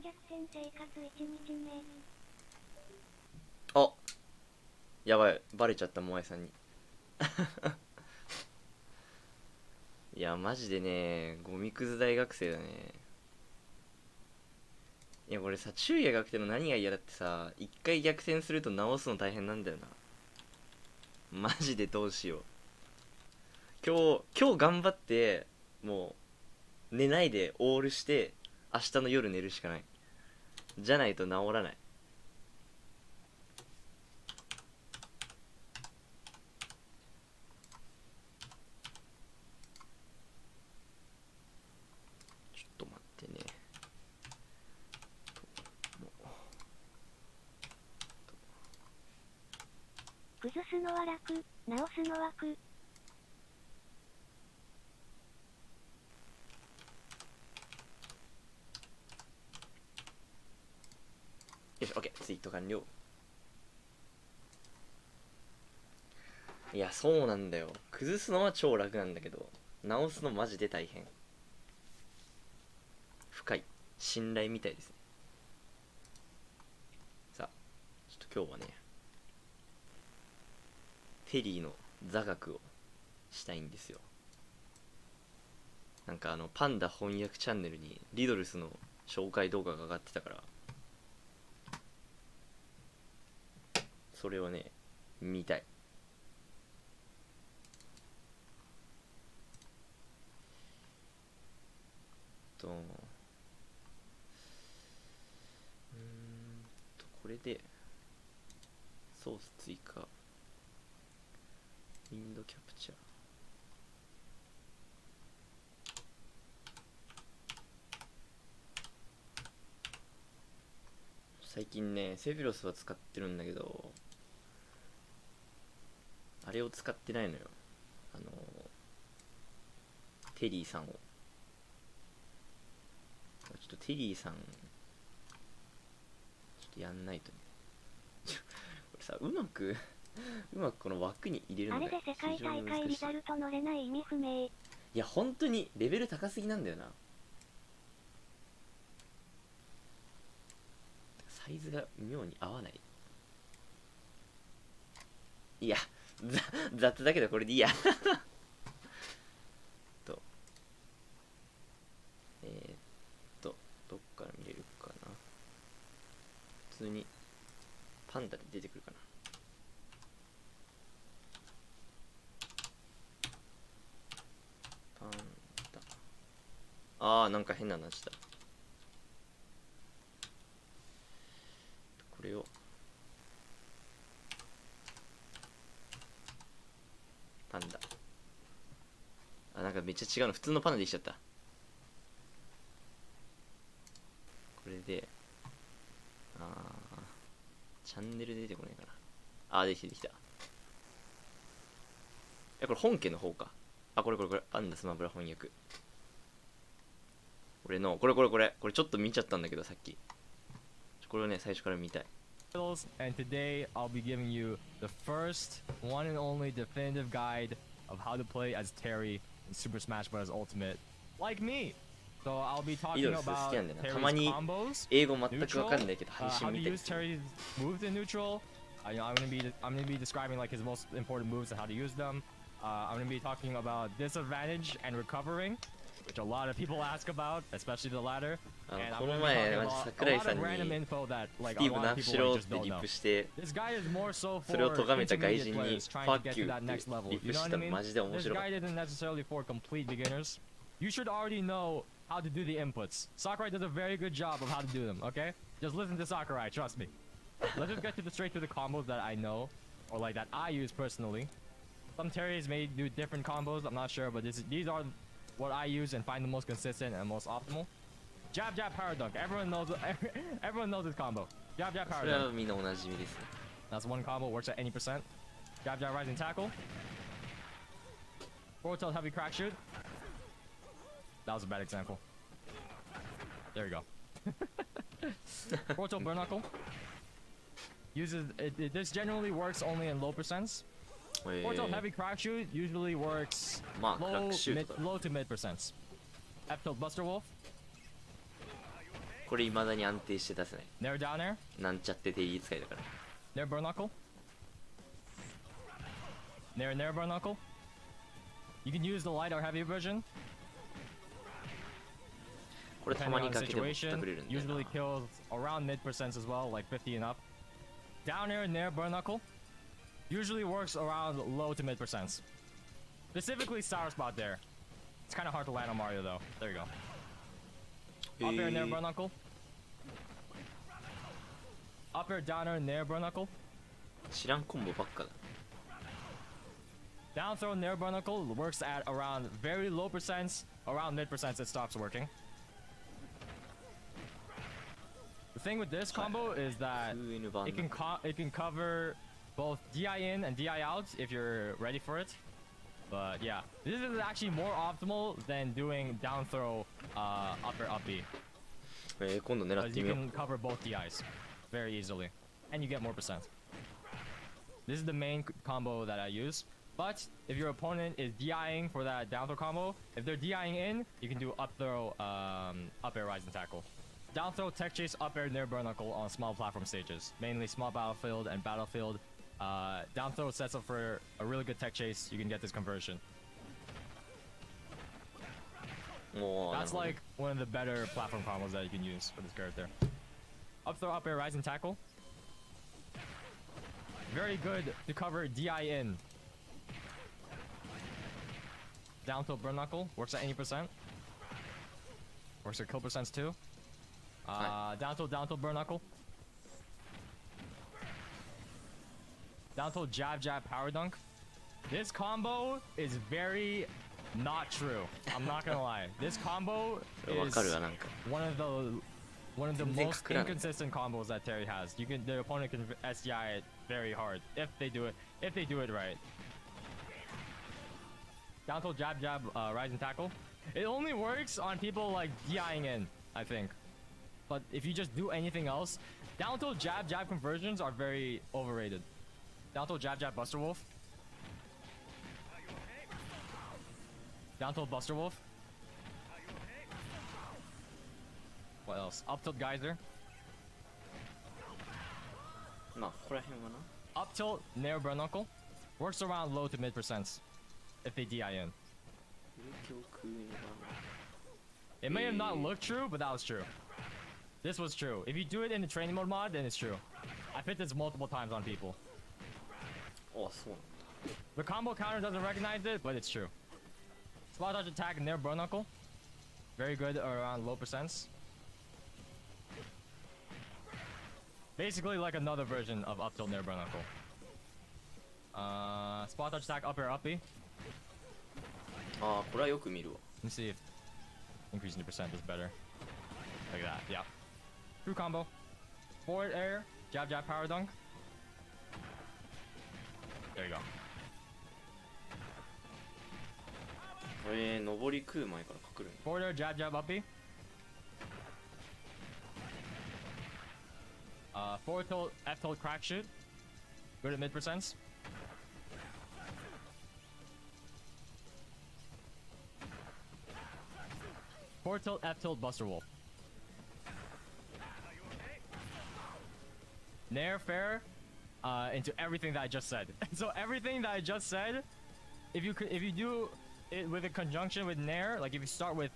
逆転生活1日目。あ、やばい、バレちゃった、モアイさんに。いやマジでね、ゴミクズ大学生だね。いやこれさ、昼夜逆転の何が嫌だってさ、一回逆転すると直すの大変なんだよな。マジでどうしよう。今日頑張ってもう寝ないでオールして明日の夜寝るしかない。じゃないと治らない。ちょっと待ってね。崩すのは楽、直すのは苦。よし、OK、ツイート完了。いやそうなんだよ、崩すのは超楽なんだけど直すのマジで大変。深い信頼みたいですね。さあちょっと今日はねテリーの座学をしたいんですよ。なんかパンダ翻訳チャンネルにリドルスの紹介動画が上がってたから、それをね見たい。これでソース追加、ウィンドキャプチャー、最近ねセフィロスは使ってるんだけど、あれを使ってないのよ。テリーさんを。ちょっとテリーさんちょっとやんないとね。これさ、うまくこの枠に入れるのがあれで世界大会リザルト乗れない意味不明。いや本当にレベル高すぎなんだよな。サイズが妙に合わない。いや雑だけどこれでいいや。とどっから見れるかな。普通にパンダで出てくるかな。パンダ、なんか変なのなっちゃった。これをパンダ、なんかめっちゃ違うの、普通のパンダできちゃった。これでチャンネルで出てこないかな。できた。これ本家の方か。これパンダスマブラ翻訳。俺のこれちょっと見ちゃったんだけどさっき。これをね最初から見たい。And today I'll be giving you the first, one and only definitive guide of how to play as Terry in Super Smash Bros. Ultimate, like me. So I'll be リ talking ドルス好 about きなんだよな。た Terry's まに combos, 英語全くわかん neutral, ないけど配信 how to 見たり use する。 Terry's moves in neutral. I'm gonna be describing like his most important moves and how to use them. I'm gonna be talking about disadvantage and recovering, which a lot of people ask about, especially the latter. And こ I'm の gonna be 前 talking マジ about 桜 a 井 lot さ of ん random に info that ス like ティ a ーブ lot ナ of フし people ろ like っ just て don't リッ know. プして、 This guy is more so それを for 咎めた外 intermediate 人に players フ trying ァ to ッ get キ to ュー that って next level. リッ You プ know し what た I ら mean? マジで面 This 白かっ guide isn't necessarily for complete beginners. You should already know how to do the inputs. Sakurai does a very good job of how to do them, okay? Just listen to Sakurai, trust me. Let's just get to the straight to the combos that I know, or like that I use personally. Some Terrys may do different combos, I'm not sure, but these are what I use and find the most consistent and most optimal. Jab, jab, power dunk. Everyone knows everyone knows this combo. Jab, jab, た。そ power れ dunk. はみんなおなじみですね。 That's one combo, works at any percent. Jab, jab, rising tackle. Forward tilt, heavy crack shoot. That was a bad example. There you go. Forward tilt, burn knuckle. This generally works only in low percents. Forward tilt, heavy crack shoot usually works まあクラックシュートだ。 low to mid percents. F tilt, buster wolf. これ未だに安定して出せない。 Nair down air. なんちゃってテリー使いだから。 Nair burn knuckle. Nair burn knuckle. You can use the light or heavy version. これたま Depending に on か the けてもひった situation, くれるんだよな。 usually kills around mid percents as well, like 50 and up. Down air Nair burn knuckle usually works around low to mid percents. Specifically sour spot there. It's kind of hard to land on Mario though. There you go. Up air Nair burn knuckle. Up air down air Nair burn knuckle. 知らんコンボばっかだ。 Down throw Nair burn knuckle works at around very low percents. Around mid percents it stops working. The thing with this combo is that 空 N 版 it can cover both DI in and DI out if you're ready for it. But yeah, this is actually more optimal than doing down throw up air up B. 今度狙っ Because て you みよう。 can cover both DIs very easily. And you get more percent. This is the main combo that I use. But if your opponent is DIing for that down throw combo, if they're DIing in, you can do up throw, up air rise and tackle. Down throw, tech chase, up air, Nair burn knuckle on small platform stages. Mainly small battlefield and battlefield. Down throw sets up for a really good tech chase. You can get this conversion. おー、なる That's ほど。 like one of the better platform combos that you can use for this character. Up throw, up air, rise and tackle. Very good to cover DI in. Down throw, burn knuckle. Works at any percent. Works at kill percents too. Down throw, burn knuckle. Down throw, jab, power dunk. This combo is very not true. I'm not gonna lie. This combo わ is かるわ、なんか。 one of the全然 most かくらない。 inconsistent combos that Terry has. The opponent can SDI it very hard if they do it right. Down throw, jab, rise and tackle. It only works on people like DIing in, I think. But if you just do anything else, down throw, jab conversions are very overrated. Down throw, jab, Buster Wolf. Down throw, Buster Wolf. What else? Up tilt Geyser. まあ、ここら辺はな。 Up tilt Nair burn knuckle. Works around low to mid percents if they DI in. 空N 版 It may have not looked true, but that was true. This was true. If you do it in the training mode mod, then it's true. I've hit this multiple times on people. ああ、そうなんだ。 The combo counter doesn't recognize it, but it's true. Spot dodge attack Nair burn knuckle. Very good around low percents. Basically like another version of up tilt Nair burn knuckle. Spot dodge attack up air up B. ああ、これはよく見るわ。 Let me see if increasing the percent is better. Like that, yeah. True combo. Forward air, jab, power dunk. There you go. 上り食う前からかくるんだ。 Forward air, jab, up B. Forward tilt, F tilt, crack shoot. Good at mid percents. Forward tilt, F tilt, Buster Wolf. Nair fair into everything that I just said. So everything that I just said, if you do it with a conjunction with Nair, like if you start with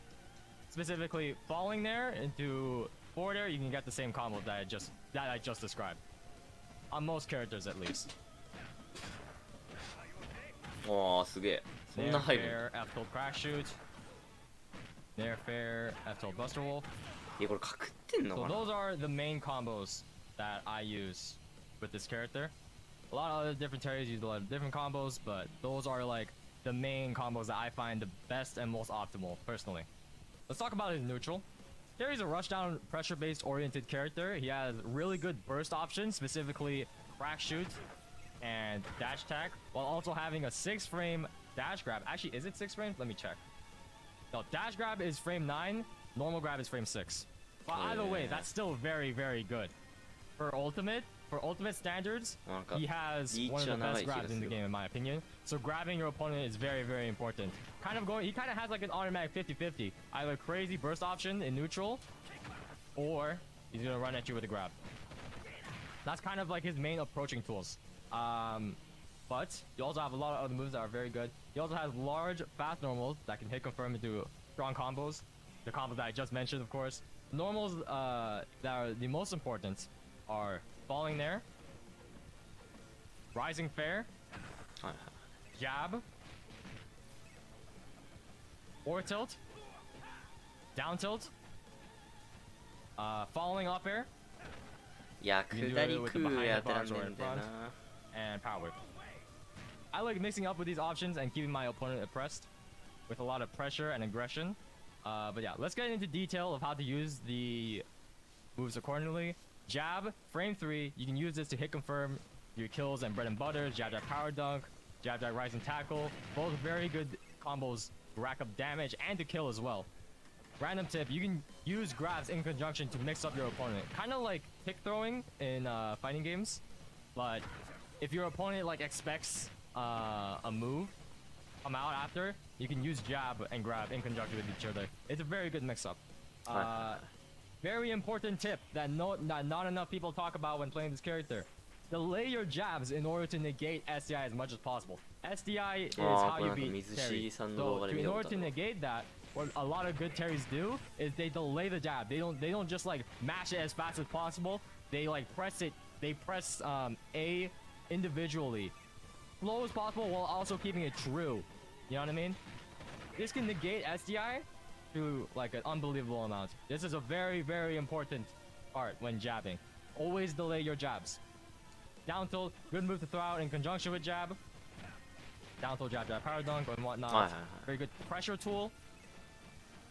specifically falling Nair into forward air, you can get the same combo that I just described. On most characters at least. ああ、すげえ。そんな Nair 入るんだ。 fair, F tilt crack shoot. Nair fair, F tilt Buster Wolf. いや、これかくってんの So かな。 those are the main combos that I use with this character. A lot of other different Terrys use a lot of different combos, but those are like the main combos that I find the best and most optimal, personally. Let's talk about his neutral. Terry's a rushdown pressure-based oriented character. He has really good burst options, specifically crack shoot and dash attack, while also having a 6-frame dash grab. Actually, is it 6 frames? Let me check. No, dash grab is frame 9, normal grab is frame 6. But either way, that's still very, very good. For ultimate standards, he has one of the best grabs in the game, in my opinion. So grabbing your opponent is very, very important. He kind of has like an automatic 50-50. Either crazy burst option in neutral, or he's gonna run at you with a grab. That's kind of like his main approaching tools. But you also have a lot of other moves that are very good. He also has large, fast normals that can hit confirm into strong combos. The combos that I just mentioned, of course. Normals that are the most important are falling there, rising fair, jab, forward tilt, down tilt, falling up air, いや下り空やってらんねんだよな and power whip. I like mixing up with these options and keeping my opponent oppressed with a lot of pressure and aggression. But yeah, let's get into detail of how to use the moves accordingly. Jab, frame 3, you can use this to hit confirm your kills and bread and butter. Jab jab power dunk, jab jab rising tackle. Both very good combos to rack up damage and to kill as well. Random tip, you can use grabs in conjunction to mix up your opponent. Kind of like kick throwing in fighting games. But if your opponent like expects a move come out after, you can use jab and grab in conjunction with each other. It's a very good mix-up. Very important tip that not enough people talk about when playing this character. Delay your jabs in order to negate SDI as much as possible. SDI is how you beat Terry. So in order to negate that, what a lot of good Terrys do is they delay the jab. They don't just like mash it as fast as possible. They like press it. They press A individually, slow as possible while also keeping it true. You know what I mean? This can negate SDI to like an unbelievable amount. This is a very, very important part when jabbing. Always delay your jabs. Down tilt, good move to throw out in conjunction with jab. Down tilt, jab, jab, power dunk and whatnot. Very good pressure tool.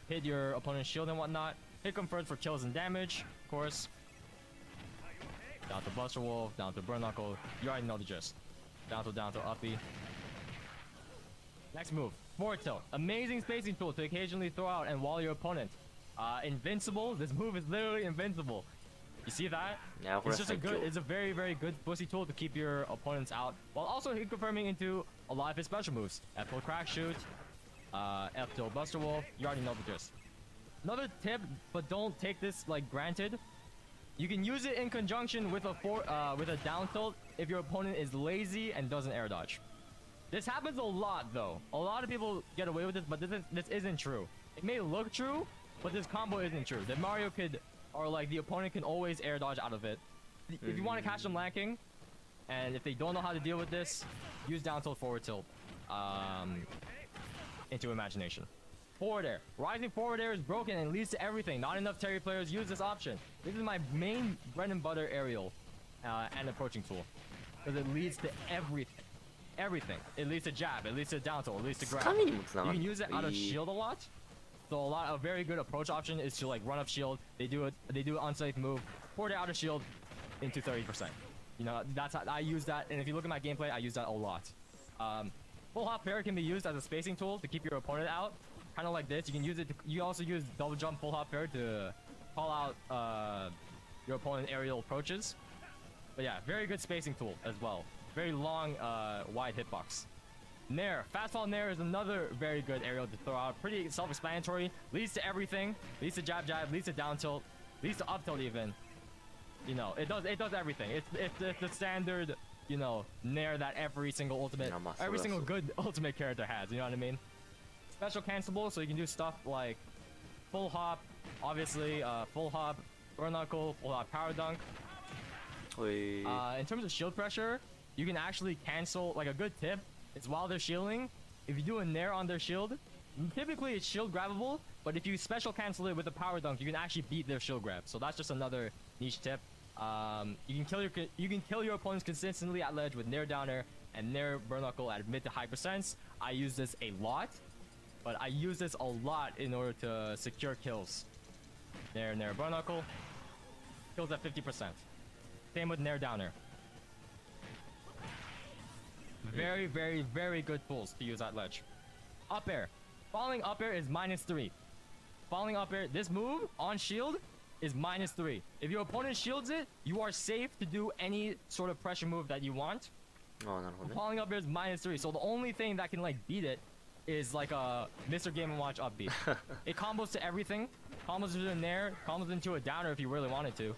Hit your opponent's shield and whatnot. Hit confirmed for kills and damage, of course. Down to Buster Wolf, down to Burn Knuckle. You already know the gist. Down to uppy. Next move, forward tilt. Amazing spacing tool to occasionally throw out and wall your opponent. Invincible. This move is literally invincible. You see that? Yeah, it's just it's a very, very good pussy tool to keep your opponents out while also hit confirming into a lot of his special moves. F tilt crack shoot, F tilt Buster Wolf. You already know the gist. Another tip, but don't take this like granted. You can use it in conjunction with a down tilt if your opponent is lazy and doesn't air dodge. This happens a lot though. A lot of people get away with this, but this isn't true. It may look true, but this combo isn't true. The Mario could, or like the opponent can always air dodge out of it. If you want to catch them lacking, and if they don't know how to deal with this, use down tilt, forward tilt, into imagination. Forward air. Rising forward air is broken and leads to everything. Not enough Terry players use this option. This is my main bread and butter aerial and approaching tool. Because it leads to everything. Everything. It leads to jab, it leads to down tilt, it leads to grab. You can use it out of shield a lot. So a very good approach option is to like run up shield. They do an unsafe move, forward air out of shield into 30%. You know, that's how I use that, and if you look at my gameplay, I use that a lot. Full hop fair can be used as a spacing tool to keep your opponent out. Kind of like this. You can use it to, you also use double jump full hop fair to call out your opponent aerial approaches. But yeah, very good spacing tool as well. Very long, wide hitbox. Nair. Fastfall Nair is another very good aerial to throw out. Pretty self-explanatory. Leads to everything. Leads to jab jab. Leads to down tilt. Leads to up tilt even. You know, it does everything. It's the standard, you know, Nair that every single good ultimate character has. You know what I mean? Special cancelable, so you can do stuff like full hop, obviously, full hop, burn knuckle, full hop power dunk. In terms of shield pressure, you can actually cancel, like a good tip is while they're shielding, if you do a Nair on their shield, typically it's shield grabbable, but if you special cancel it with a power dunk, you can actually beat their shield grab. So that's just another niche tip. You can kill your opponents consistently at ledge with Nair down air and Nair burn knuckle at mid to high percents. I use this a lot, but I use this a lot in order to secure kills. Nair burn knuckle, kills at 50%. Same with Nair down air. Very, very, very good tools to use at ledge. Up air. Falling up air is -3. Falling up air, this move on shield is -3. If your opponent shields it, you are safe to do any sort of pressure move that you want. Falling up air is -3. So the only thing that can like beat it is like a Mr. Game & Watch upbeat. It combos to everything. Combos into an air, combos into a downer if you really wanted to.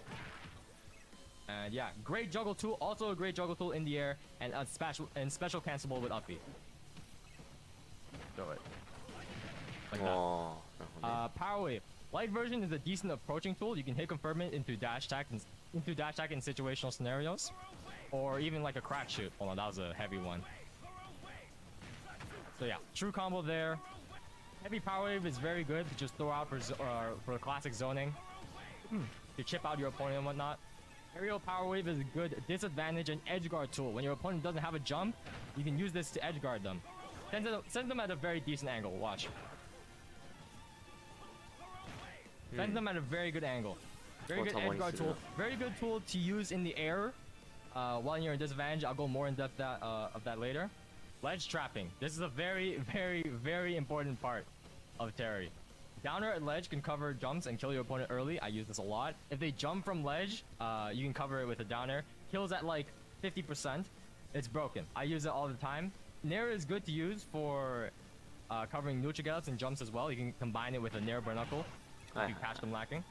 And yeah, great juggle tool. Also a great juggle tool in the air, and a special cancelable with upbeat. Throw it. Like that. おー、なるほどね。 Power Wave. Light version is a decent approaching tool. You can hit confirmment into dash attack in situational scenarios, or even like a crack shoot. Hold on, that was a heavy one. So yeah, true combo there. Heavy Power Wave is very good to just throw out for classic zoning, to chip out your opponent and whatnot. Aerial Power Wave is a good disadvantage and edge guard tool. When your opponent doesn't have a jump, you can use this to edge guard them. Send them at a very decent angle. Watch. Send them at a very good angle. Very good edge guard tool. Very good tool to use in the air while you're in disadvantage. I'll go more in depth of that later. Ledge trapping. This is a very, very, very important part of Terry. Downer at ledge can cover jumps and kill your opponent early. I use this a lot. If they jump from ledge, you can cover it with a downer. Kills at like 50%. It's broken. I use it all the time. Nair is good to use for covering neutral get-ups and jumps as well. You can combine it with a Nair Barnacle if you catch them lacking.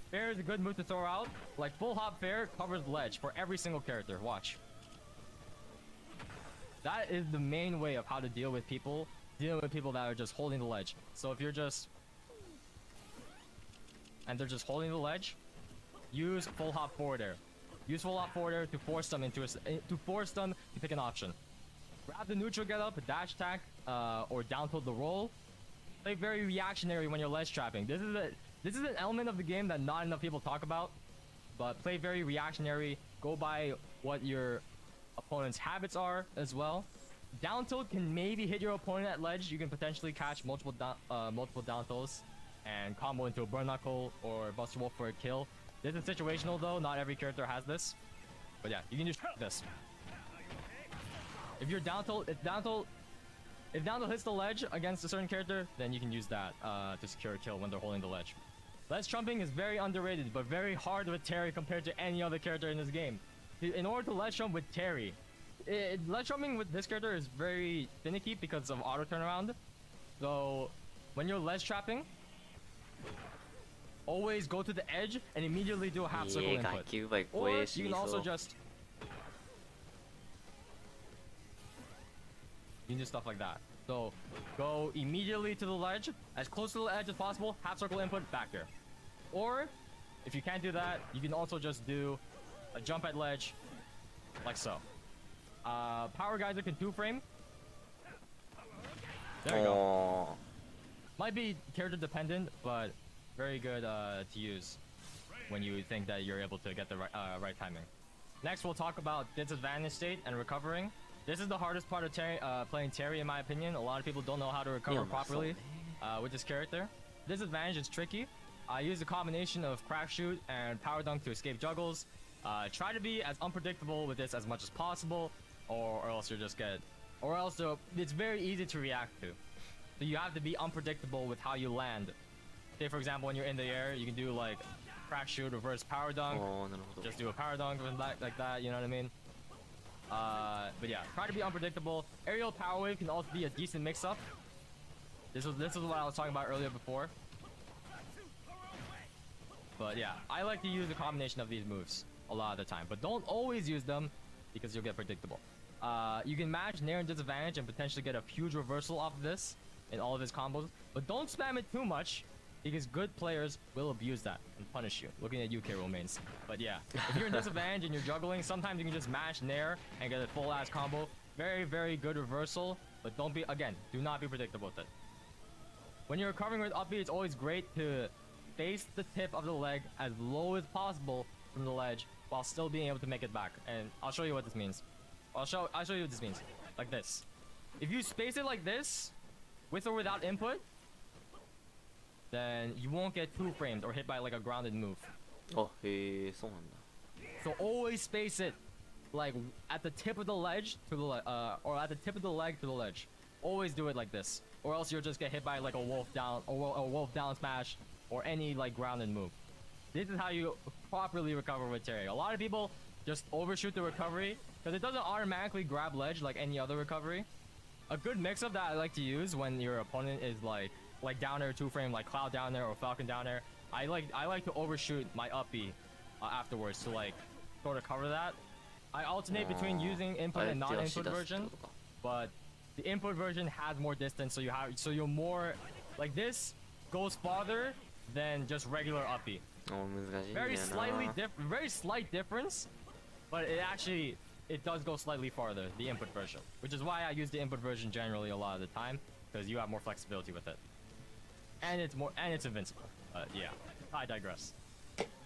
Fair is a good move to throw out. Like full hop fair covers ledge for every single character. Watch. That is the main way of how to deal with people that are just holding the ledge. So if you're just... and they're just holding the ledge, use full hop forward air. Use full hop forward air to force them to pick an option. Grab the neutral get up, dash attack, or down tilt the roll. Play very reactionary when you're ledge trapping. This is an element of the game that not enough people talk about. But play very reactionary. Go by what your opponent's habits are as well. Down tilt can maybe hit your opponent at ledge. You can potentially catch multiple down tilts and combo into a burn knuckle or Buster Wolf for a kill. This is situational though. Not every character has this. But yeah, you can just this. If you're down tilt, if down tilt hits the ledge against a certain character, then you can use that to secure a kill when they're holding the ledge. Ledge trumping is very underrated, but very hard with Terry compared to any other character in this game. In order to ledge trump with Terry, ledge trumping with this character is very finicky because of auto turnaround. So when you're ledge trapping, always go to the edge and immediately do a half circle input. Or you can also just... you can do stuff like that. So go immediately to the ledge, as close to the edge as possible, half circle input, back here. Or if you can't do that, you can also just do a jump at ledge, like so. Power Geyser can 2-frame. There you go. Might be character dependent, but very good to use when you think that you're able to get the right timing. Next, we'll talk about disadvantage state and recovering. This is the hardest part of playing Terry, in my opinion. A lot of people don't know how to recover properly with this character. Disadvantage is tricky. I use a combination of crack shoot and power dunk to escape juggles. Try to be as unpredictable with this as much as possible, or else you'll just get... or else it's very easy to react to. So you have to be unpredictable with how you land. Say for example, when you're in the air, you can do like crack shoot, reverse power dunk. Just do a power dunk like that, you know what I mean? But yeah, try to be unpredictable. Aerial Power Wave can also be a decent mix-up. This is what I was talking about earlier before. But yeah, I like to use a combination of these moves a lot of the time. But don't always use them because you'll get predictable. You can match Nair and disadvantage and potentially get a huge reversal off of this in all of his combos. But don't spam it too much because good players will abuse that and punish you. Looking at UK Romains. But yeah, if you're in disadvantage and you're juggling, sometimes you can just mash Nair and get a full ass combo. Very, very good reversal. But don't be, again, do not be predictable with it. When you're recovering with upbeat, it's always great to face the tip of the leg as low as possible from the ledge while still being able to make it back. And I'll show you what this means. I'll show you what this means. Like this. If you space it like this, with or without input, then you won't get 2-framed or hit by like a grounded move. Oh, へえ、そうなんだ。 So always space it like at the tip of the ledge to the or at the tip of the leg to the ledge. Always do it like this, or else you'll just get hit by like a wolf down or a wolf down smash or any like grounded move. This is how you properly recover with Terry. A lot of people just overshoot the recovery because it doesn't automatically grab ledge like any other recovery. A good mix-up that I like to use when your opponent is like down air 2-frame, like Cloud down there or Falcon down there. I like to overshoot my up B afterwards to like sort of cover that. I alternate between using input and non-input version, but the input version has more distance, so you're more like this goes farther than just regular up B. 難しいんだよな。 Very slight difference, but it does go slightly farther, the input version, which is why I use the input version generally a lot of the time, because you have more flexibility with it, and it's invincible. Yeah, I digress.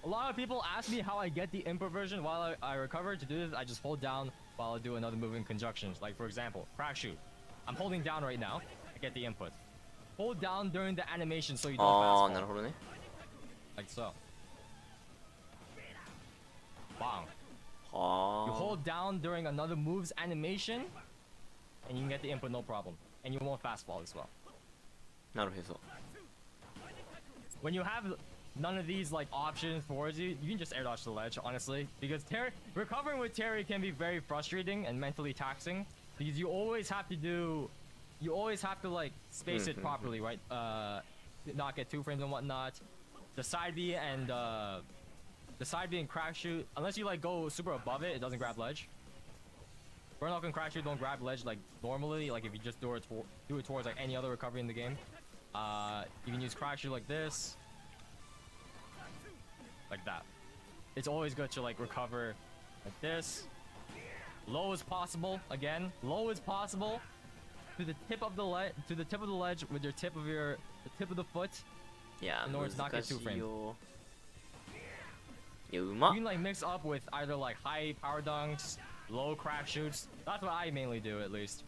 A lot of people ask me how I get the input version while I recover. To do this, I just hold down while I do another move in conjunctions. Like for example, crash shoot. I'm holding down right now. I get the input. Hold down during the animation so you don't fast fall. なるほどね。 Like so. Bang. は You あ。 hold down during another move's animation, and you can get the input no problem. And you won't fast fall as well. なるへそ。 When you have none of these like options towards you, you can just air dodge to the ledge, honestly. Because recovering with Terry can be very frustrating and mentally taxing. Because you always have to like space it properly, right? Not get 2 frames and whatnot. The side B and crash shoot, unless you like go super above it, it doesn't grab ledge. Burn Up and crash shoot don't grab ledge like normally, like if you just do it towards like any other recovery in the game. You can use crash shoot like this. Like that. It's always good to like recover like this. Low as possible, again. Low as possible. To the tip of the ledge with the tip of the foot. いや、 In order to not get 難し 2 frames. いよ。いや、うまっ You can like mix up with either like high power dunks, low crash shoots. That's what I mainly do at least.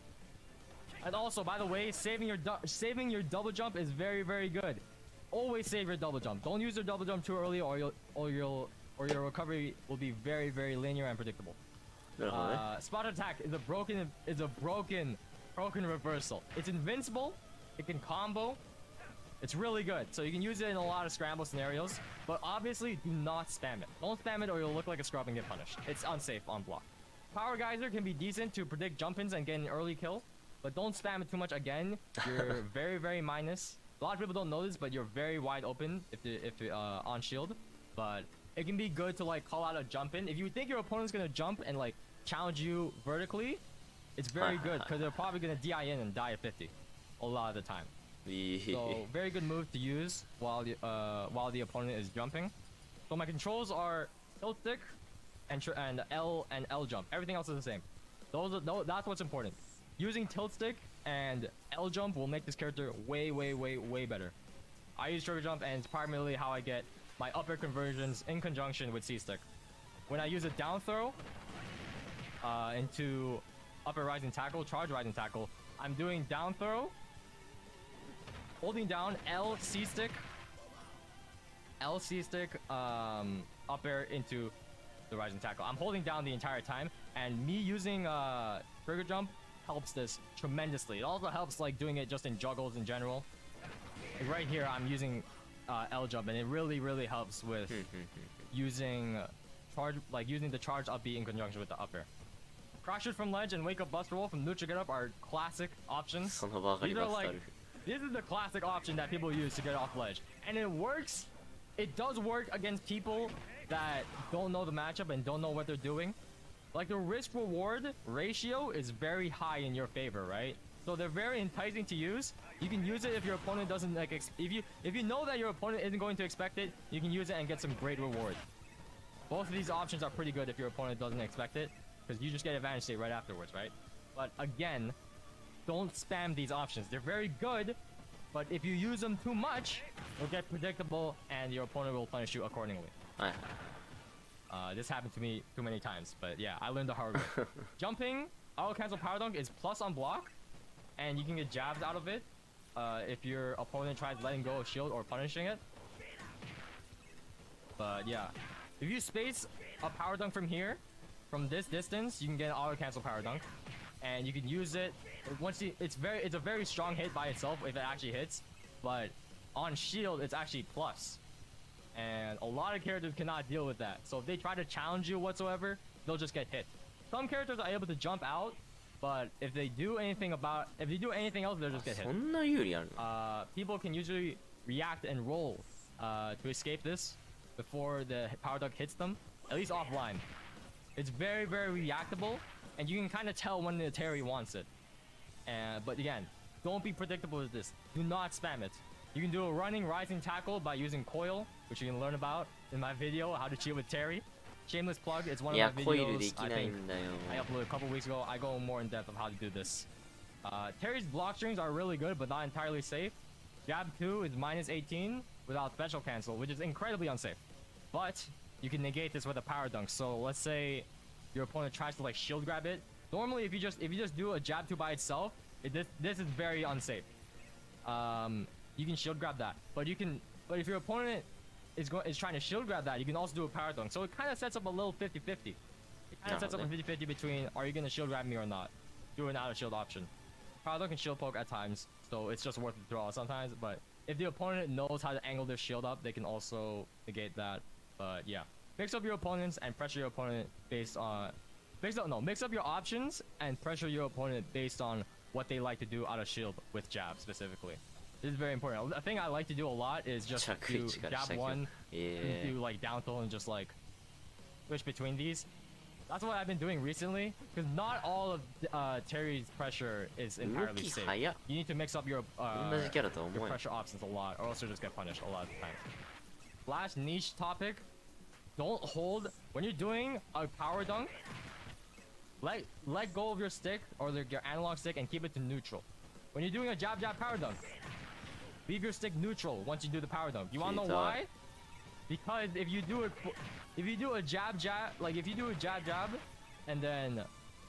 And also, by the way, saving your double jump is very, very good. Always save your double jump. Don't use your double jump too early, or your recovery will be very, very linear and predictable. なるほどね。 Spot attack is a broken reversal. It's invincible. It can combo. It's really good. So you can use it in a lot of scramble scenarios. But obviously, do not spam it. Don't spam it, or you'll look like a scrub and get punished. It's unsafe on block. Power Geyser can be decent to predict jump-ins and get an early kill. But don't spam it too much again. You're very, very minus. A lot of people don't know this, but you're very wide open if on shield. But it can be good to like call out a jump in. If you think your opponent's gonna jump and like challenge you vertically, it's very good because they're probably gonna DI in and die at 50 a lot of the time. いい。 So very good move to use while the opponent is jumping. So my controls are tilt stick and L jump. Everything else is the same. That's what's important. Using tilt stick and L jump will make this character way, way, way, way better. I use trigger jump, and it's primarily how I get my up air conversions in conjunction with C stick. When I use a down throw into up air rising tackle, charge rising tackle, I'm doing down throw, holding down L C stick, up air into the rising tackle. I'm holding down the entire time, and me using trigger jump helps this tremendously. It also helps like doing it just in juggles in general. Like right here, I'm using L jump, and it really, really helps with using the charge up B in conjunction with the up air. Crash shoot from ledge and wake up buster roll from neutral get up are classic options. その場がり These バ are スタ like ル。 this is the classic option that people use to get off ledge, and it works. It does work against people that don't know the matchup and don't know what they're doing. Like the risk reward ratio is very high in your favor, right? So they're very enticing to use. You can use it if your opponent doesn't like if you know that your opponent isn't going to expect it, you can use it and get some great reward. Both of these options are pretty good if your opponent doesn't expect it, because you just get advantage state right afterwards, right? But again, don't spam these options. They're very good, but if you use them too much, you'll get predictable and your opponent will punish you accordingly. はい。 This happened to me too many times, but yeah, I learned the hard way. Jumping, auto cancel power dunk is plus on block, and you can get jabs out of it if your opponent tries letting go of shield or punishing it. But yeah, if you space a power dunk from here, from this distance, you can get an auto cancel power dunk, and you can use it once it's a very strong hit by itself if it actually hits, but on shield it's actually plus. And a lot of characters cannot deal with that. So if they try to challenge you whatsoever, they'll just get hit. Some characters are able to jump out But if they do anything else, they'll just get そ hit. んな有利あるの？ People can usually react and roll to escape this before the power dunk hits them, at least offline. It's very, very reactable, and you can kind of tell when the Terry wants it. But again, don't be predictable with this. Do not spam it. You can do a running rising tackle by using coil, which you can learn about in my video, how to cheat with Terry. Shameless plug, it's one い of や my コイルで videos き I ない think んだよ。 I uploaded a couple weeks ago. I go more in depth of how to do this. Terry's block strings are really good, but not entirely safe. Jab 2 is minus 18 without special cancel, which is incredibly unsafe. But you can negate this with a power dunk. So let's say your opponent tries to like shield grab it. Normally, if you just do a jab 2 by itself, this is very unsafe. You can shield grab that, but if your opponent is trying to shield grab that, you can also do a power dunk. So it kind of sets up a little 50-50. It kind of sets up a 50-50 between are you going to shield grab me or not. Do an out of shield option. Power dunk can shield poke at times, so it's just worth the draw sometimes. But if the opponent knows how to angle their shield up, they can also negate that. But yeah, mix up your opponents and pressure your opponent based on mix up your options and pressure your opponent based on what they like to do out of shield with jab specifically. This is very important. A thing I like to do a lot is just do jab 1, do like down throw and just like switch between these. That's what I've been doing recently, because not all of Terry's pressure is entirely safe. You need to mix up your pressure options a lot, or else you'll just get punished a lot of the time. Last niche topic, don't hold when you're doing a power dunk. Let go of your stick or your analog stick and keep it to neutral. When you're doing a jab power dunk, leave your stick neutral once you do the power dunk. You wanna know why? Because if you do a jab, and then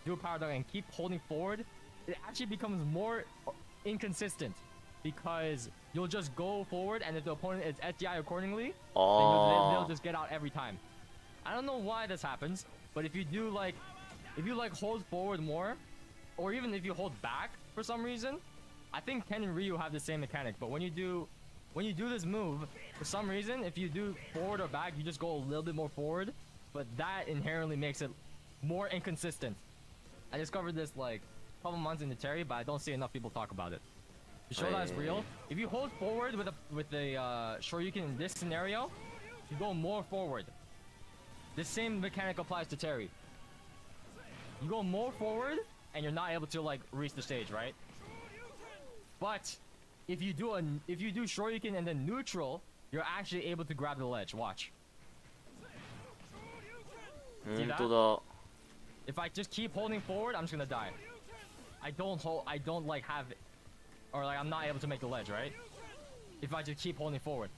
do a power dunk and keep holding forward, it actually becomes more inconsistent. Because you'll just go forward, and if the opponent is SDI accordingly, then they'll just get out every time. I don't know why this happens, but if you hold forward more, or even if you hold back for some reason, I think Ken and Ryu have the same mechanic. But when you do this move, for some reason, if you do forward or back, you just go a little bit more forward, but that inherently makes it more inconsistent. I discovered this like a couple months into Terry, but I don't see enough people talk about it. To show that it's real, if you hold forward with a Shoryuken in this scenario, you go more forward. The same mechanic applies to Terry. You go more forward, and you're not able to like reach the stage, right? But if you do Shoryuken and then neutral, you're actually able to grab the ledge. Watch. See that? If I just keep holding forward, I'm just gonna die. I don't like have it, or like I'm not able to make the ledge, right? If I just keep holding forward.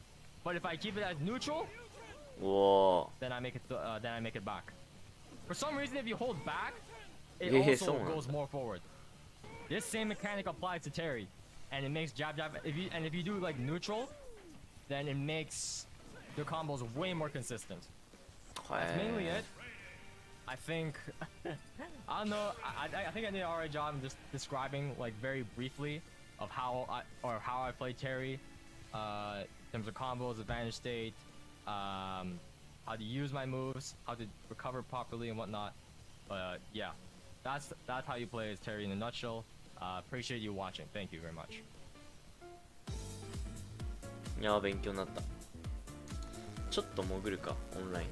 But if I keep it as neutral, then I make it back. For some reason, if you hold back, it also goes more forward. This same mechanic applies to Terry, and it makes jab. If you do like neutral, then it makes the combos way more consistent. That's mainly it. I think I don't know. I think I did an alright job in just describing like very briefly of how I play Terry, in terms of combos, advantage state, how to use my moves, how to recover properly and whatnot. But yeah, that's how you play as Terry in a nutshell. Appreciate you watching. Thank you very much. いやー勉強になった。ちょっと潜るかオンライン。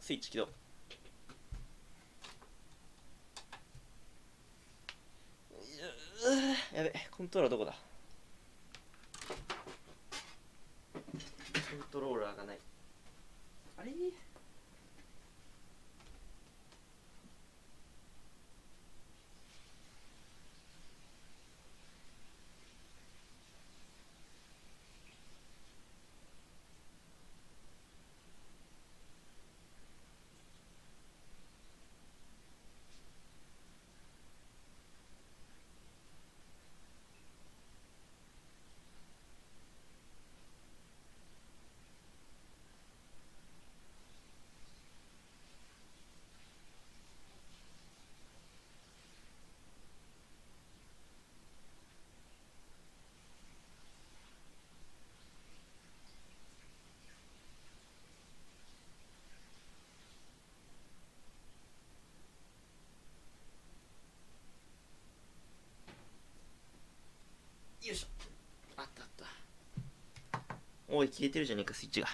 スイッチ起動。やべ、コントローラーどこだ。コントローラーがない。あれおい消えてるじゃねえかスイッチが。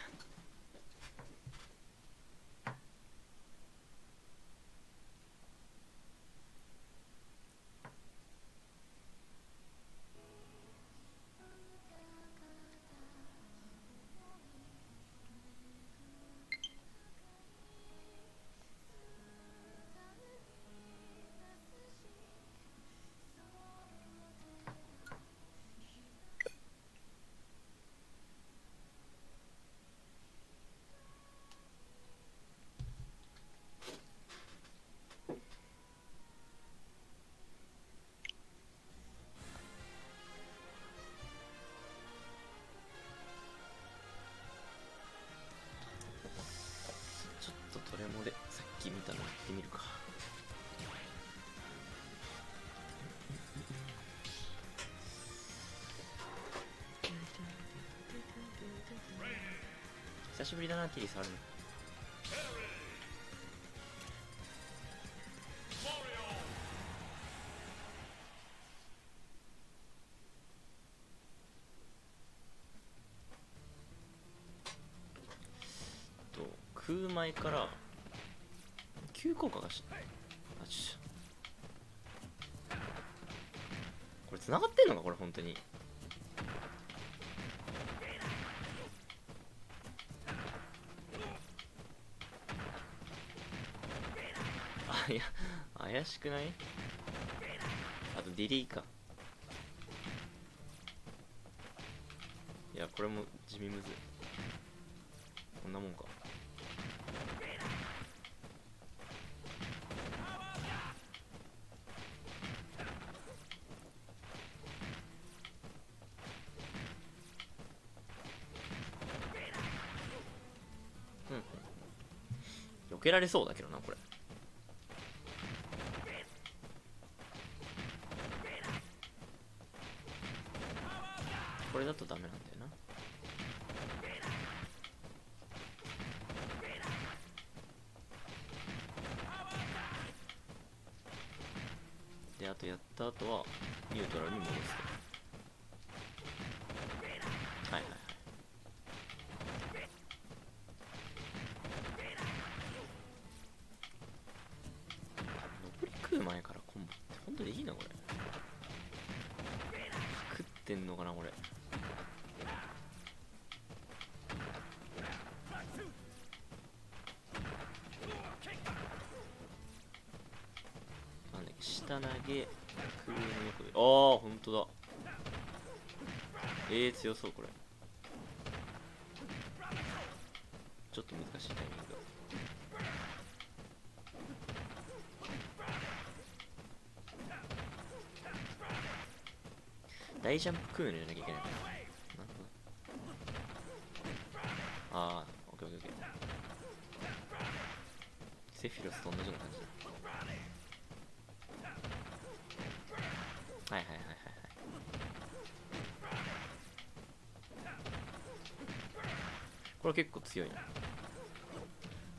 ちょっとトレモでさっき見たのやってみるか。久しぶりだなティリ触るの。空前から急降下がし、あちょこれ繋がってんのかこれ本当に。あ、いや怪しくない？あとディリーか。いやこれも地味むずい。こんなもんか。避けられそうだけどなこれ。これだとダメなんだよな。であとやった後はニュートラルに戻す。はいはいはい。食う前からコンボって本当にいいなこれ。食ってんのかなこれ。なんだっけ、下投げ空の横で、ああ本当だ。強そうこれ。ちょっと難しいタイミングが。大ジャンプクールじゃなきゃいけないから。なるほど。ああ、オッケーオッケーオッケー。セフィロスと同じような感じだ。はいはいはいはいはい。これ結構強いな。い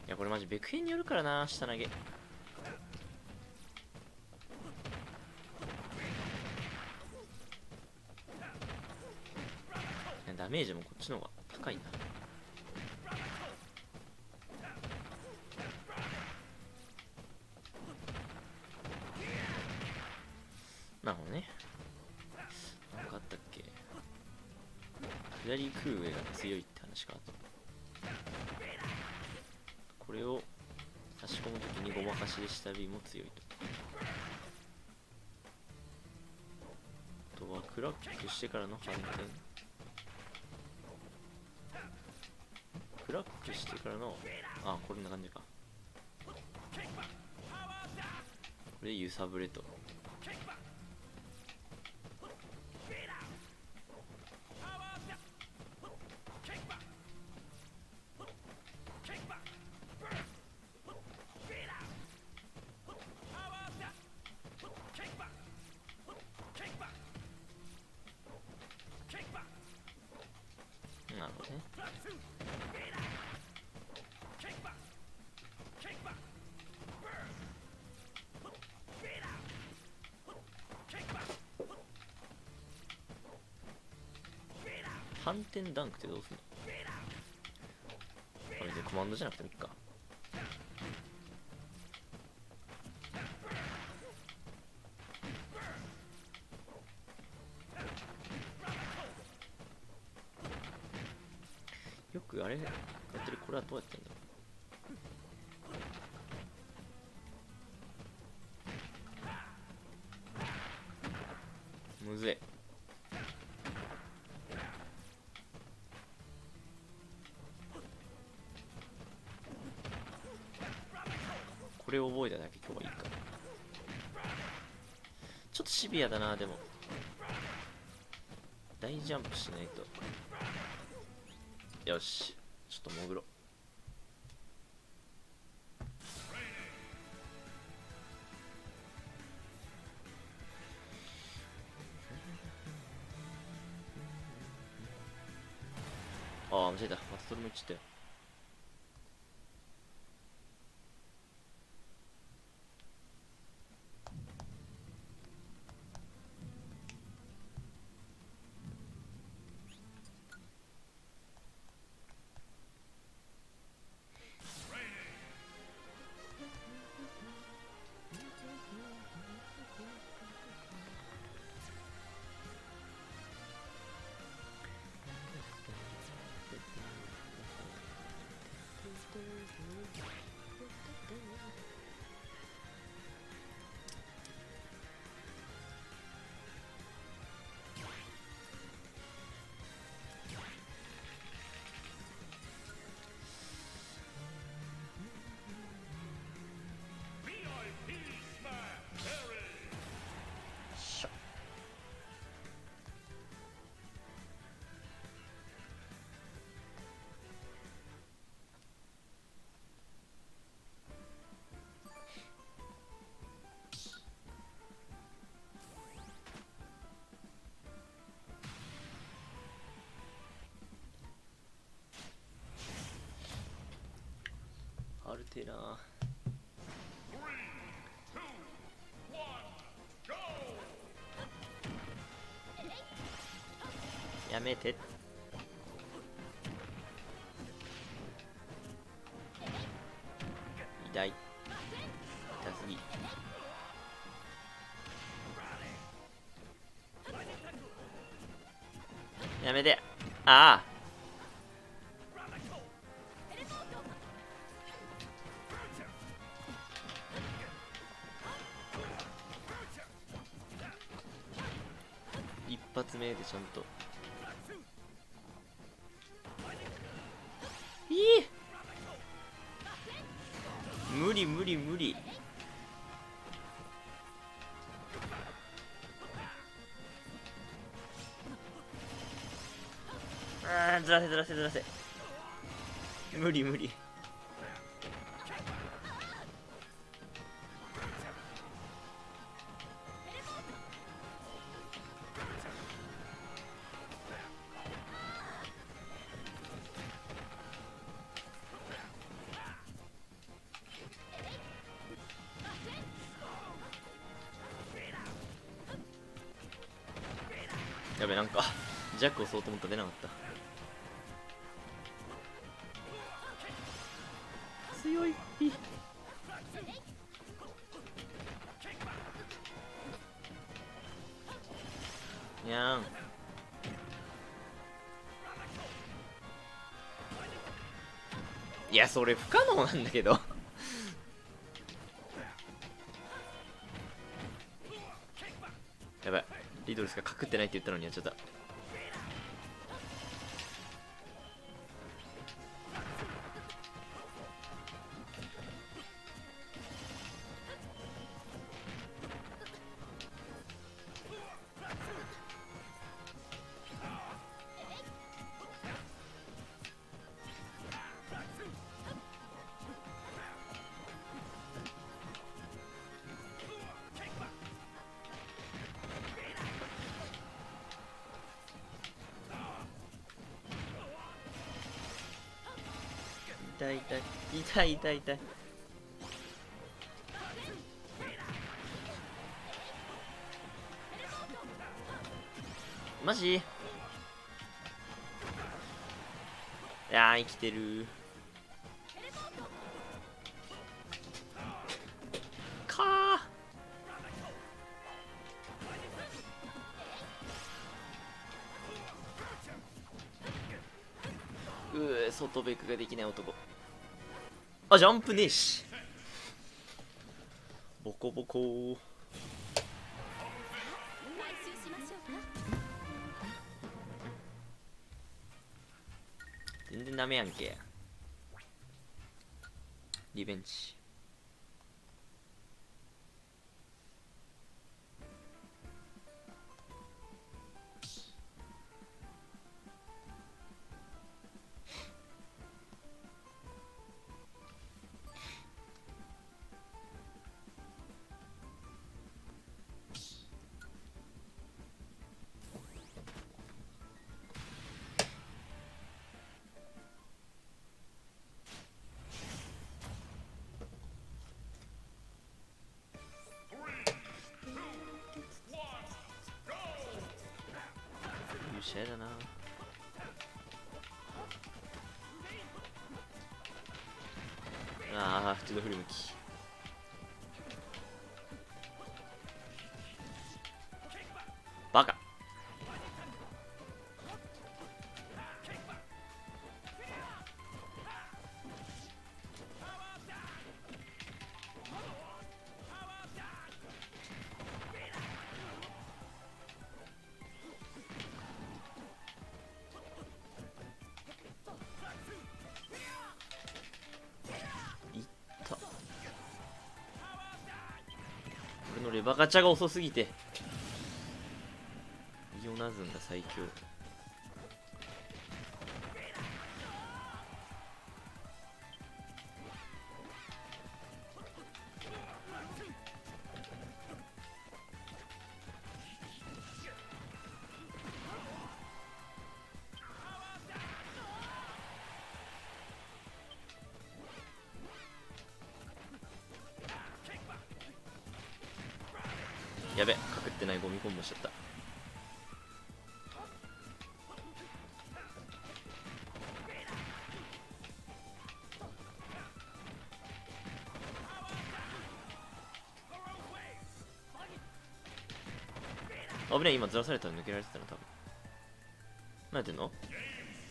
やこれマジベクヘンによるからな、下投げ。ダメージもこっちの方が高いな。なるほどね。なんかあったっけ。左空上が強いって話か。あとこれを差し込むときにごまかしで下 B も強いと。あとはクラックしてからの反転。クラックしてからの、あ、こんな感じか。これで揺さぶれと。なるほどね。反転ダンクってどうすんの？コマンドじゃなくてもいいか。よくあれやってる。これはどうやってんだろう。むずい。これを覚えただけ今日はいいか。ちょっとシビアだな。でも大ジャンプしないと。よし、ちょっと潜ろう。ああ、間違えた。またそれも言っちゃったよ。あるてえな。やめて。痛い。痛すぎ。やめて。ああ。一発目でちゃんと。無理無理無理。あー、ずらせずらせずらせ。無理無理。やべ、なんかジャック押そうと思ったら出なかった。強い。にゃーん。いや、それ不可能なんだけど。やばい、リドルスが隠ってないって言ったのにやっちゃった。痛い痛い痛い痛い痛い。マジ？いやー、生きてる。外ベクができない男。あ、ジャンプねえし。ボコボコー。全然ダメやんけ。リベンジ。試合だな。ああ、一度振り向き。バカ。俺のレバガチャが遅すぎて。イオナズンが最強。やべ、隠ってないゴミコンボしちゃった。危ねえ、今ずらされたら抜けられてたな、多分。何やってんの？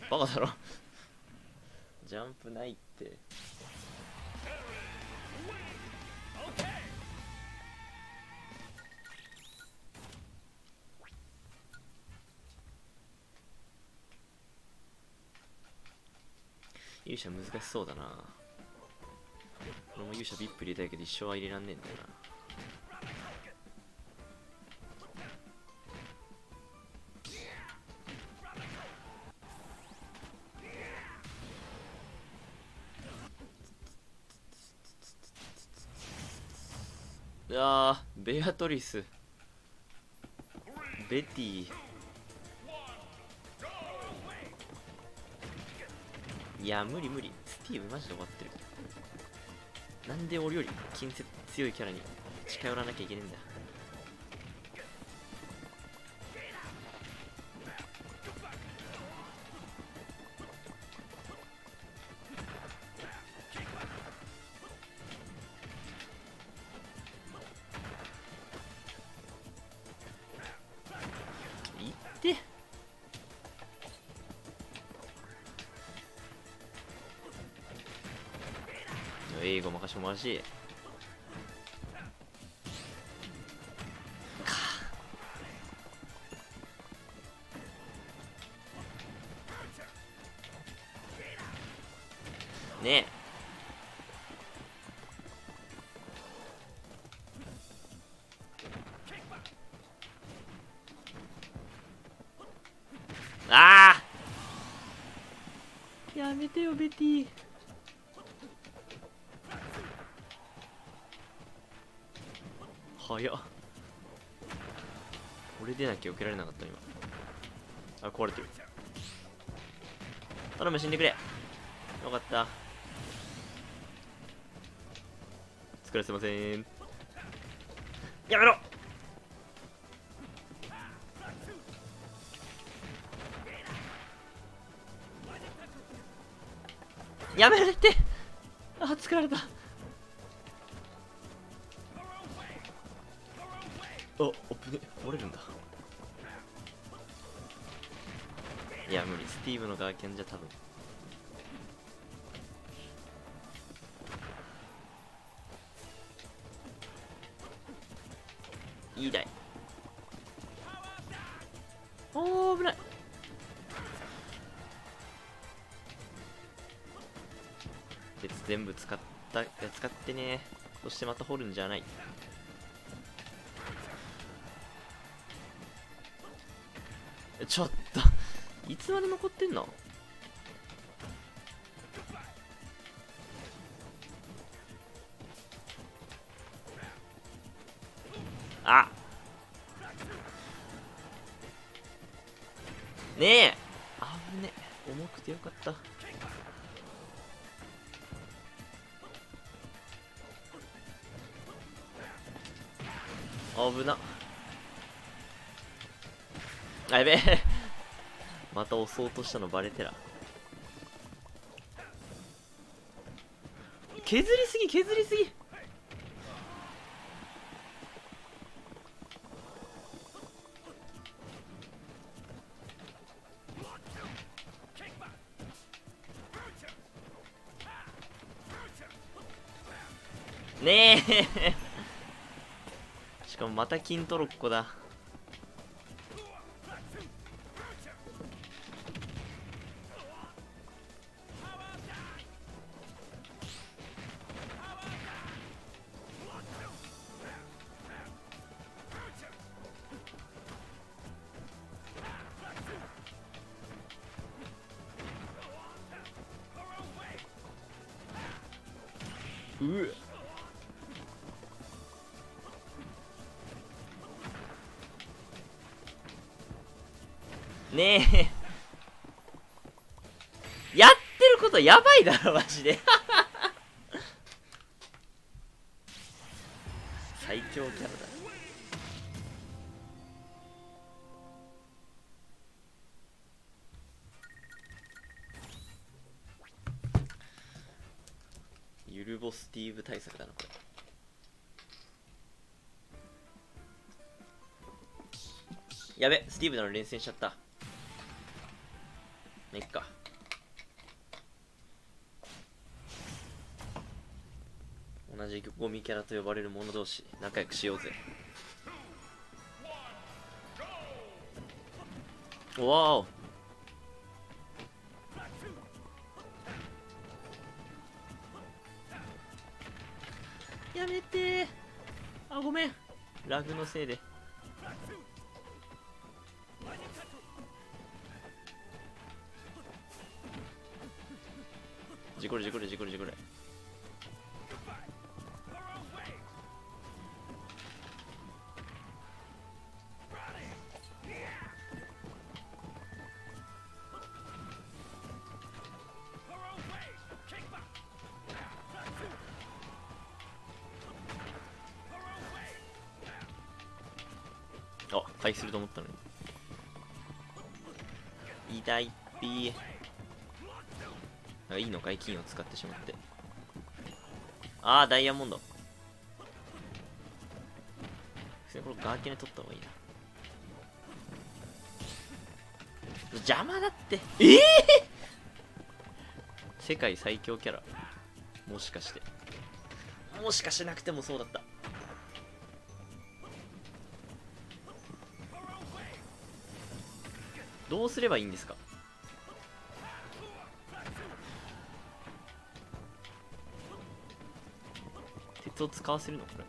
バカだろ。ジャンプないって。勇者難しそうだな。俺も勇者ビップ入れたいけど一生は入れらんねえんだよな。ベアトリス、ベティ。いや、無理無理。スティーブマジで終わってる。なんで俺より近接強いキャラに近寄らなきゃいけねえんだよ。いって英語任してもらうし。ねえ。ああ、やめてよベティ。早っ。俺でなきゃ受けられなかった今。あ、壊れてる。頼む、死んでくれ。よかった。疲れせません。やめろ。やめるって。あ、作られた。おぶね、折れるんだ。いや無理。スティーブのガーキャンじゃ多分痛い。おー危ない。鉄全部使ってね。そしてまた掘るんじゃない。ちょっといつまで残ってんの。あねえ、危ねえ、重くてよかった。危な。あ、やべえまた押そうとしたのバレてら。削りすぎ削りすぎ。ねえしかもまた金トロッコだ。うっねえやってることやばいだろマジで最強キャラだ。ゆるボスティーブ対策だなこれ。やべ、スティーブなの連戦しちゃった。いっか。同じゴミキャラと呼ばれる者同士仲良くしようぜ。わお。やめてー。あ、ごめん。ラグのせいで。事故る事故る事故る事故る。あ、回避すると思ったのに。痛いっぴー。いいのかい、金を使ってしまって。ああ、ダイヤモンド。これガーキネ取った方がいいな。邪魔だって。世界最強キャラ。もしかして。もしかしてなくてもそうだった。どうすればいいんですか。鉄を使わせるのこれ。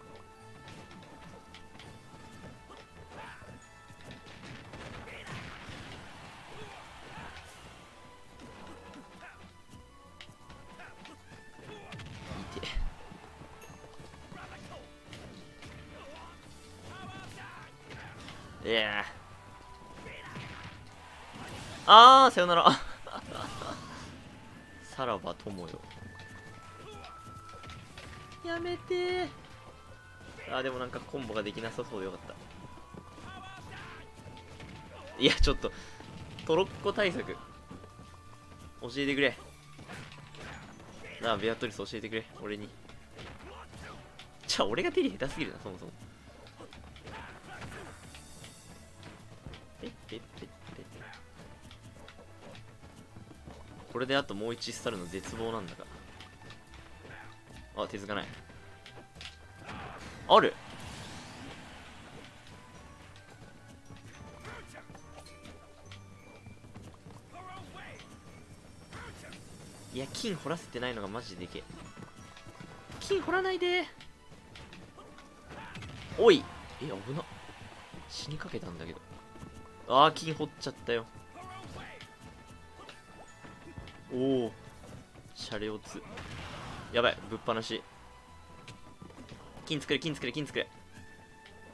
いて。いやあー、さよならさらば友よ。やめてー。あー、でもなんかコンボができなさそうでよかった。いや、ちょっとトロッコ対策教えてくれなあ。ベアトリス教えてくれ俺に。じゃあ俺が手に下手すぎるなそもそも。ペッペッペッペッ。これであともう1スタルの絶望なんだが。あ、手づかない。ある。いや金掘らせてないのがマジででけえ。金掘らないで。おい、危な、死にかけたんだけど。金掘っちゃったよ。おお、シャレオツ。やばい、ぶっ放し。金作れ、金作れ、金作れ。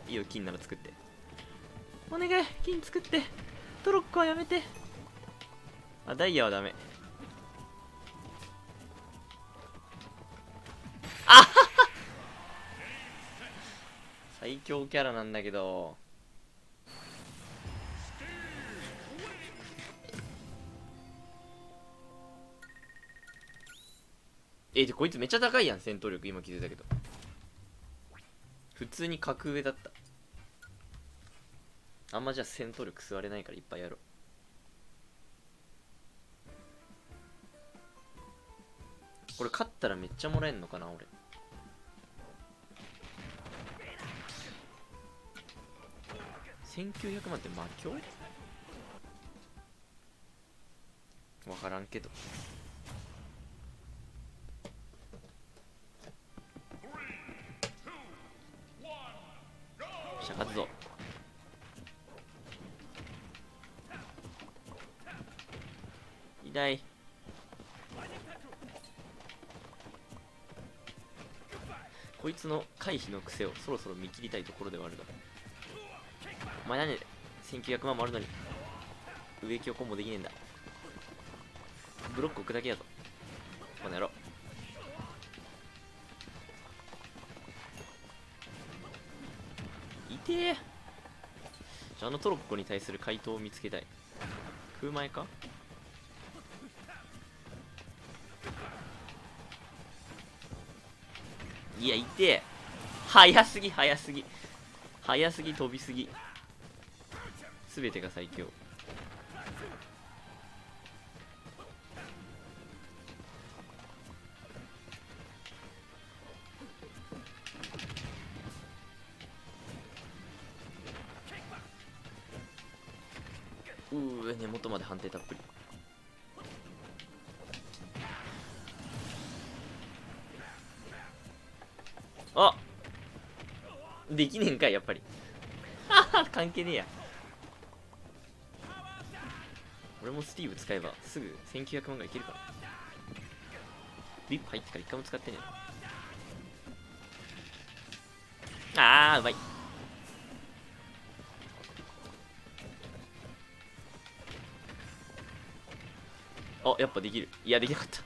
いいよ、金なら作って。お願い、金作って。トロッコはやめて。ダイヤはダメ。最強キャラなんだけど。で、こいつめっちゃ高いやん、戦闘力。今気づいたけど。普通に格上だった。あんまじゃあ戦闘力吸われないからいっぱいやろう。これ勝ったらめっちゃもらえんのかな、俺。1900万って魔境？わからんけど。しゃ勝つぞ。痛い。こいつの回避の癖をそろそろ見切りたいところではあるが。お前何で1900万もあるのに植木をコンボできねえんだ。ブロック置くだけやぞこの野郎。痛え。じゃあトロッコに対する回答を見つけたい。空前か。いや、痛え。早すぎ、早すぎ。早すぎ、飛びすぎ。すべてが最強。根元まで判定たっぷり。できねえんかい、やっぱり。関係ねえや。俺もスティーブ使えばすぐ1900万がいけるから。ビップ入ってから一回も使ってねえな。うまい。やっぱできる。いや、できなかった。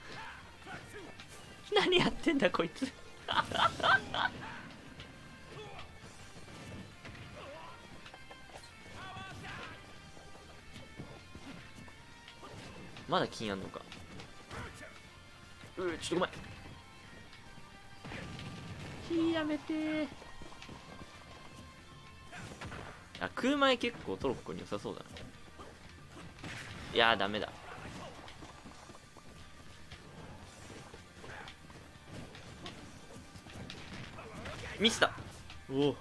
何やってんだこいつ。まだ金あんのか。ちょっとごめん。やめてー。空前結構トロッコに良さそうだな。いやー、ダメだ。ミスった。おお。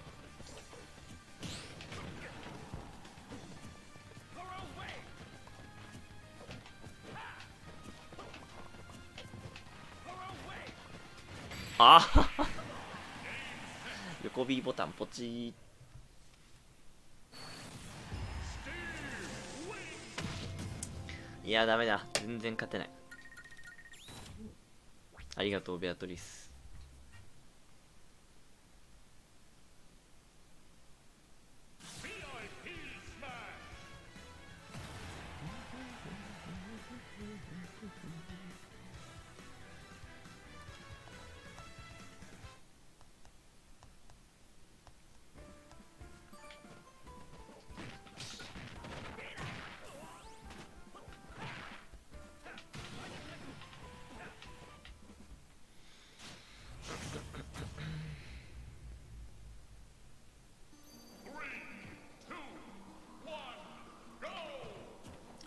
横 B ボタンポチー。いや、ダメだ。全然勝てない。ありがとう、ベアトリス。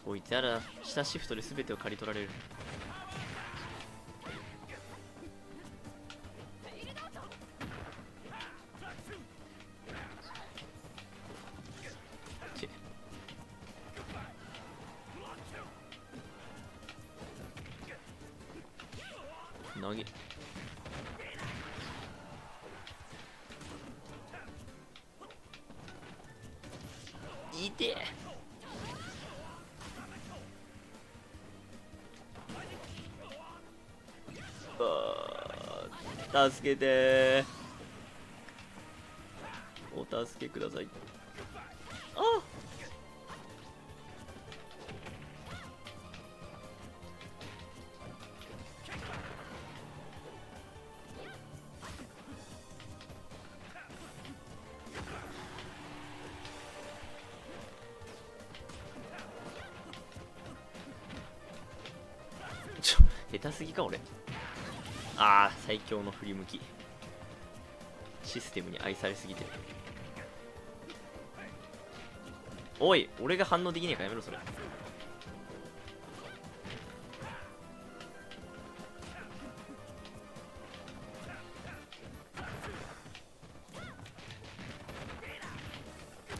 こいつやら下シフトで全てを刈り取られる。なぎいて助けてお助けください。あ下手すぎか俺。ああ最強の振り向き、システムに愛されすぎてる。おい俺が反応できねえかやめろそれ。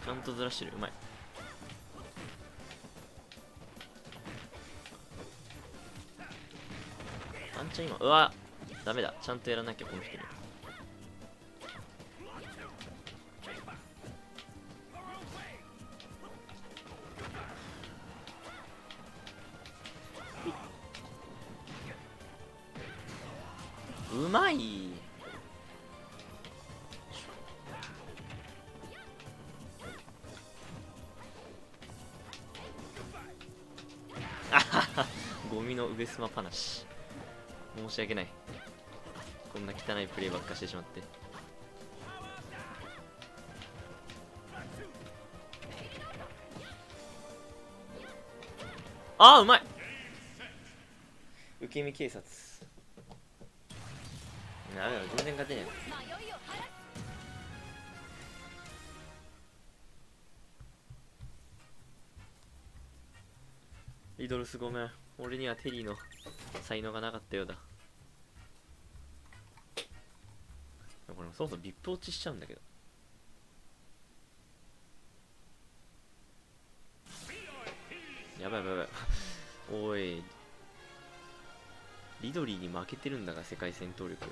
ちゃんとずらしてる、うまい。あんちゃん今うわダメだ、ちゃんとやらなきゃこの人に。うまいあははゴミの上スマパなし、申し訳ない、こんな汚いプレイばっかしてしまって。ああうまい、受け身警察。ダメだ全然勝てねえ。リドルスごめん、俺にはテリーの才能がなかったようだ。これそもそもビップ落ちしちゃうんだけど。やばいやばいやばいおいリドリーに負けてるんだが世界戦闘力。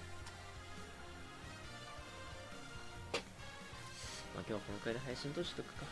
まあ今日はこのくらいで配信閉じとくか。